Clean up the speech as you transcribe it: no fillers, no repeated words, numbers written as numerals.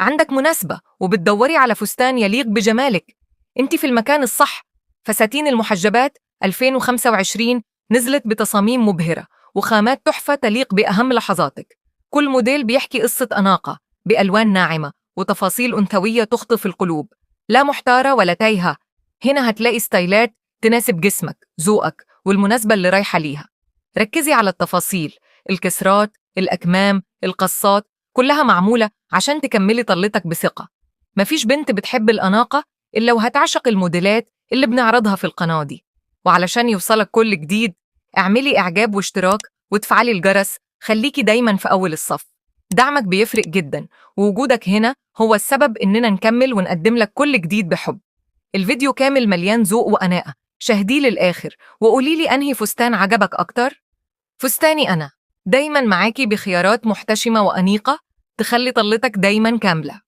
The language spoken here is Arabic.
عندك مناسبة وبتدوري على فستان يليق بجمالك، انت في المكان الصح. فساتين المحجبات 2025 نزلت بتصاميم مبهرة وخامات تحفة تليق بأهم لحظاتك. كل موديل بيحكي قصة أناقة بألوان ناعمة وتفاصيل أنثوية تخطف القلوب. لا محتارة ولا تايهة، هنا هتلاقي ستايلات تناسب جسمك، ذوقك، والمناسبة اللي رايحة ليها. ركزي على التفاصيل، الكسرات، الأكمام، القصات، كلها معمولة عشان تكملي طلتك بثقة. مفيش بنت بتحب الأناقة إلا وهتعشق الموديلات اللي بنعرضها في القناة دي. وعلشان يوصلك كل جديد، اعملي إعجاب واشتراك وتفعلي الجرس، خليكي دايما في أول الصف. دعمك بيفرق جدا، ووجودك هنا هو السبب إننا نكمل ونقدم لك كل جديد بحب. الفيديو كامل مليان ذوق وأناقة، شاهديه للآخر وقوليلي أنهي فستان عجبك أكتر. فستاني أنا دايما معاكي بخيارات محتشمة وأنيقة تخلي طلتك دايما كاملة.